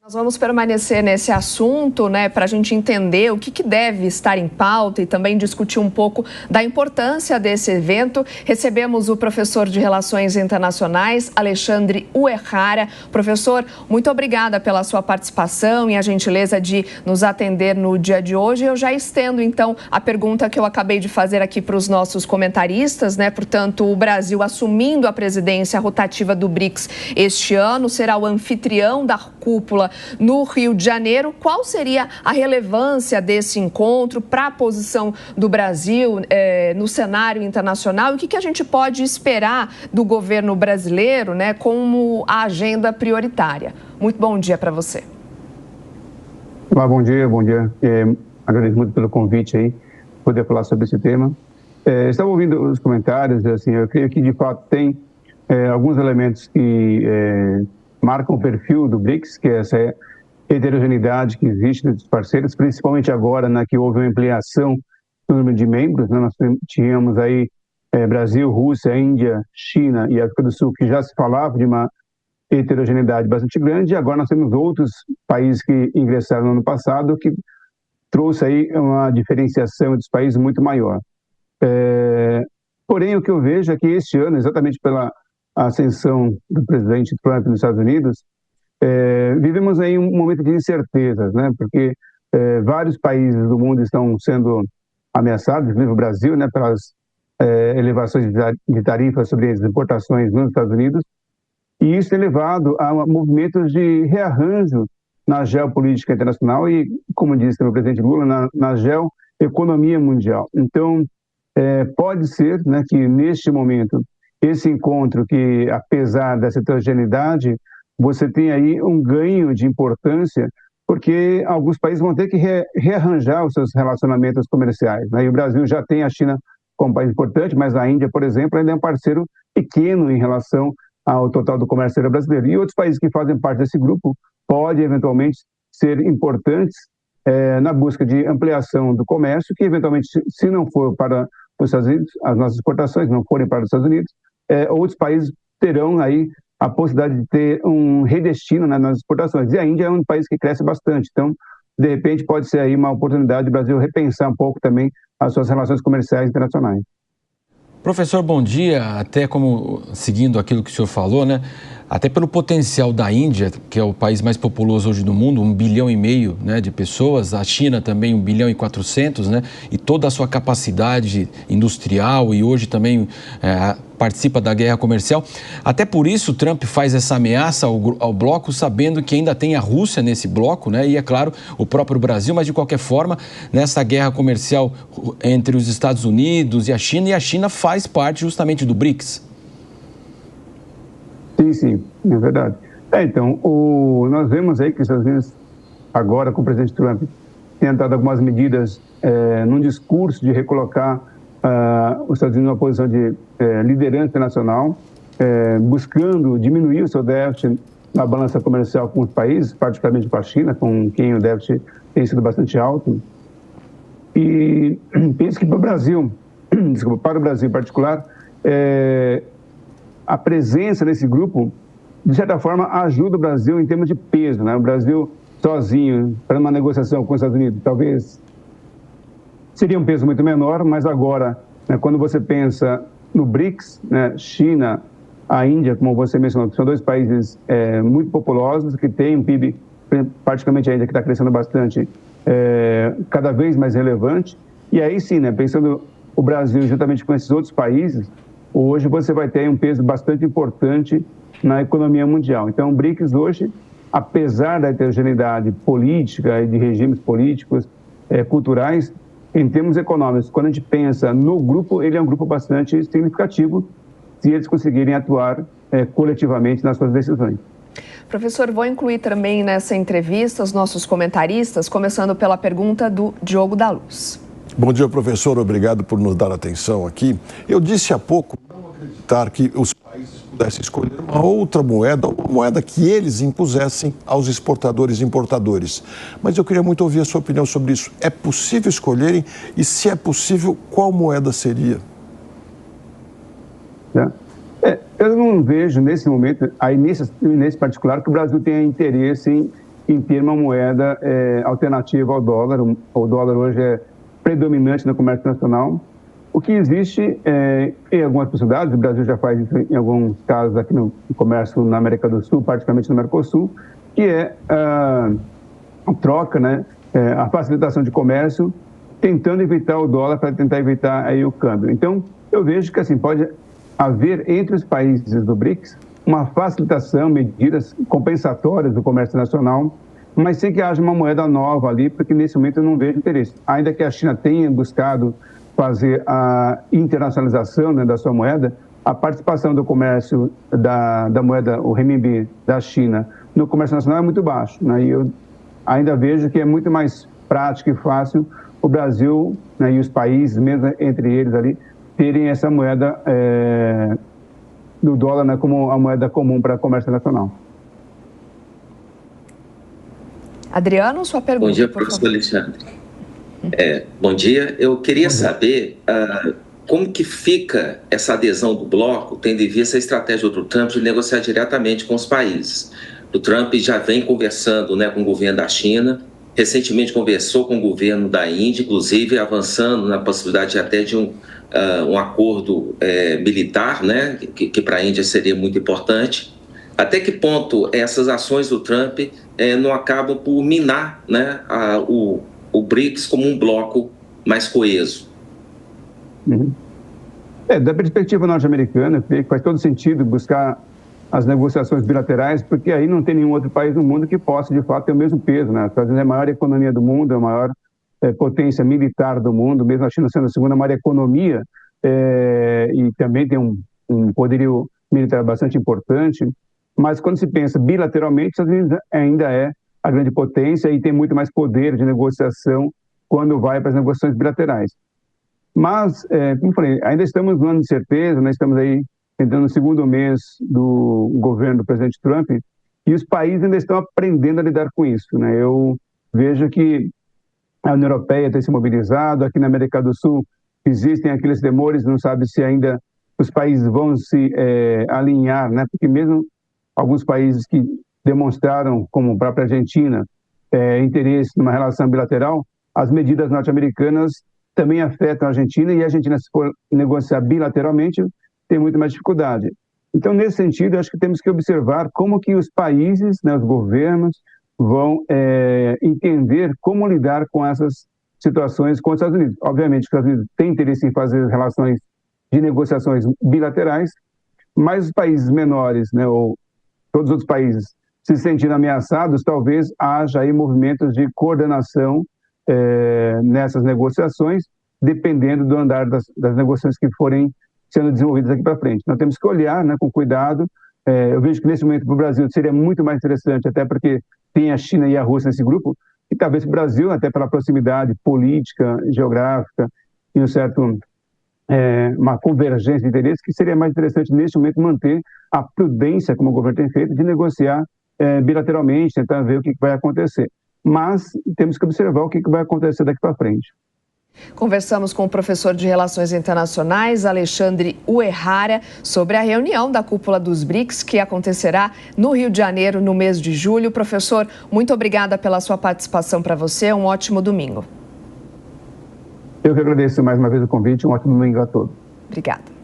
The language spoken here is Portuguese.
Nós vamos permanecer nesse assunto, né, para a gente entender o que deve estar em pauta e também discutir um pouco da importância desse evento. Recebemos o professor de Relações Internacionais, Alexandre Uehara. Professor, muito obrigada pela sua participação e a gentileza de nos atender no dia de hoje. Eu já estendo, então, a pergunta que eu acabei de fazer aqui para os nossos comentaristas, né? Portanto, o Brasil assumindo a presidência rotativa do BRICS este ano, será o anfitrião da cúpula no Rio de Janeiro. Qual seria a relevância desse encontro para a posição do Brasil no cenário internacional e o que a gente pode esperar do governo brasileiro, né, como a agenda prioritária? Muito bom dia para você. Olá, bom dia. Agradeço muito pelo convite aí, poder falar sobre esse tema. Estava ouvindo os comentários, assim, eu creio que de fato tem alguns elementos que marcam o perfil do BRICS, que é essa heterogeneidade que existe entre os parceiros, principalmente agora, né, que houve uma ampliação do número de membros, né? Nós tínhamos aí Brasil, Rússia, Índia, China e África do Sul, que já se falava de uma heterogeneidade bastante grande, e agora nós temos outros países que ingressaram no ano passado, que trouxe aí uma diferenciação entre os países muito maior. Porém, o que eu vejo é que este ano, exatamente pela ascensão do presidente Trump nos Estados Unidos, vivemos aí um momento de incertezas, né? Porque vários países do mundo estão sendo ameaçados, inclusive o Brasil, né, pelas elevações de tarifas sobre as importações nos Estados Unidos, e isso tem levado a movimentos de rearranjo na geopolítica internacional e, como disse o presidente Lula, na geoeconomia mundial. Então, pode ser, né, que neste momento esse encontro, que apesar dessa heterogeneidade, você tem aí um ganho de importância, porque alguns países vão ter que rearranjar os seus relacionamentos comerciais, né? E o Brasil já tem a China como país importante, mas a Índia, por exemplo, ainda é um parceiro pequeno em relação ao total do comércio brasileiro. E outros países que fazem parte desse grupo podem, eventualmente, ser importantes na busca de ampliação do comércio, que, eventualmente, se não for para os Estados Unidos, as nossas exportações não forem para os Estados Unidos, outros países terão aí a possibilidade de ter um redestino nas exportações. E a Índia é um país que cresce bastante. Então, de repente, pode ser aí uma oportunidade do Brasil repensar um pouco também as suas relações comerciais internacionais. Professor, bom dia. Até como, seguindo aquilo que o senhor falou, né? Até pelo potencial da Índia, que é o país mais populoso hoje do mundo, 1,5 bilhão, né, de pessoas, a China também 1,4 bilhão, né, e toda a sua capacidade industrial e hoje também participa da guerra comercial. Até por isso, Trump faz essa ameaça ao bloco, sabendo que ainda tem a Rússia nesse bloco, né, e, é claro, o próprio Brasil, mas, de qualquer forma, nessa guerra comercial entre os Estados Unidos e a China faz parte justamente do BRICS. Sim, é verdade. Então, nós vemos aí que os Estados Unidos, agora com o presidente Trump, tem dado algumas medidas num discurso de recolocar os Estados Unidos numa posição de liderança internacional, buscando diminuir o seu déficit na balança comercial com os países, particularmente com a China, com quem o déficit tem sido bastante alto. E penso que para o Brasil em particular, a presença nesse grupo, de certa forma, ajuda o Brasil em termos de peso, né? O Brasil sozinho, para uma negociação com os Estados Unidos, talvez seria um peso muito menor, mas agora, né, quando você pensa no BRICS, né, China, a Índia, como você mencionou, são dois países muito populosos, que têm um PIB, particularmente a Índia, que está crescendo bastante, cada vez mais relevante. E aí sim, né, pensando o Brasil juntamente com esses outros países, hoje você vai ter um peso bastante importante na economia mundial. Então, o BRICS hoje, apesar da heterogeneidade política e de regimes políticos, culturais, em termos econômicos, quando a gente pensa no grupo, ele é um grupo bastante significativo se eles conseguirem atuar coletivamente nas suas decisões. Professor, vou incluir também nessa entrevista os nossos comentaristas, começando pela pergunta do Diogo da Luz. Bom dia, professor. Obrigado por nos dar atenção aqui. Eu disse há pouco não acreditar que os países pudessem escolher uma outra moeda, uma moeda que eles impusessem aos exportadores e importadores. Mas eu queria muito ouvir a sua opinião sobre isso. É possível escolherem? E se é possível, qual moeda seria? Eu não vejo nesse momento, aí nesse particular, que o Brasil tenha interesse em ter uma moeda alternativa ao dólar. O dólar hoje é predominante no comércio nacional. O que existe em algumas possibilidades, o Brasil já faz isso em alguns casos aqui no comércio na América do Sul, particularmente no Mercosul, que é a troca, né, a facilitação de comércio, tentando evitar o dólar para tentar evitar aí o câmbio. Então, eu vejo que assim pode haver entre os países do BRICS uma facilitação, medidas compensatórias do comércio nacional, mas sem que haja uma moeda nova ali, porque nesse momento eu não vejo interesse. Ainda que a China tenha buscado fazer a internacionalização, né, da sua moeda, a participação do comércio da moeda, o renminbi da China, no comércio nacional é muito baixo, né, e eu ainda vejo que é muito mais prático e fácil o Brasil, né, e os países, mesmo entre eles ali, terem essa moeda do dólar, né, como a moeda comum para o comércio nacional. Adriano, sua pergunta. Bom dia, professor Alexandre. Bom dia. Eu queria saber como que fica essa adesão do bloco, tendo em vista a estratégia do Trump de negociar diretamente com os países. O Trump já vem conversando, né, com o governo da China, recentemente conversou com o governo da Índia, inclusive avançando na possibilidade até de um acordo militar, né, que para a Índia seria muito importante. Até que ponto essas ações do Trump não acabam por minar, né, o BRICS como um bloco mais coeso? Uhum. Da perspectiva norte-americana, faz todo sentido buscar as negociações bilaterais, porque aí não tem nenhum outro país no mundo que possa, de fato, ter o mesmo peso, né? Os Estados Unidos é a maior economia do mundo, é a maior potência militar do mundo, mesmo a China sendo a segunda maior economia, e também tem um poderio militar bastante importante, mas quando se pensa bilateralmente, os Estados Unidos ainda é a grande potência e tem muito mais poder de negociação quando vai para as negociações bilaterais. Mas, como falei, ainda estamos no ano de certeza, nós estamos aí entrando no segundo mês do governo do presidente Trump, e os países ainda estão aprendendo a lidar com isso, né? Eu vejo que a União Europeia tem se mobilizado, aqui na América do Sul existem aqueles temores, não sabe se ainda os países vão se alinhar, né? Porque mesmo alguns países que demonstraram, como a própria Argentina, interesse numa relação bilateral, as medidas norte-americanas também afetam a Argentina, e a Argentina, se for negociar bilateralmente, tem muito mais dificuldade. Então, nesse sentido, eu acho que temos que observar como que os países, né, os governos, vão entender como lidar com essas situações com os Estados Unidos. Obviamente, os Estados Unidos têm interesse em fazer relações de negociações bilaterais, mas os países menores, né, ou todos os outros países, se sentindo ameaçados, talvez haja aí movimentos de coordenação nessas negociações, dependendo do andar das negociações que forem sendo desenvolvidas aqui para frente. Nós temos que olhar, né, com cuidado. Eu vejo que nesse momento para o Brasil seria muito mais interessante, até porque tem a China e a Rússia nesse grupo, e talvez o Brasil, até pela proximidade política, geográfica, e uma convergência de interesses, que seria mais interessante neste momento manter a prudência, como o governo tem feito, de negociar bilateralmente, tentar ver o que vai acontecer. Mas temos que observar o que vai acontecer daqui para frente. Conversamos com o professor de Relações Internacionais, Alexandre Uehara, sobre a reunião da cúpula dos BRICS, que acontecerá no Rio de Janeiro no mês de julho. Professor, muito obrigada pela sua participação para você. Um ótimo domingo. Eu que agradeço mais uma vez o convite. Um ótimo domingo a todos. Obrigada.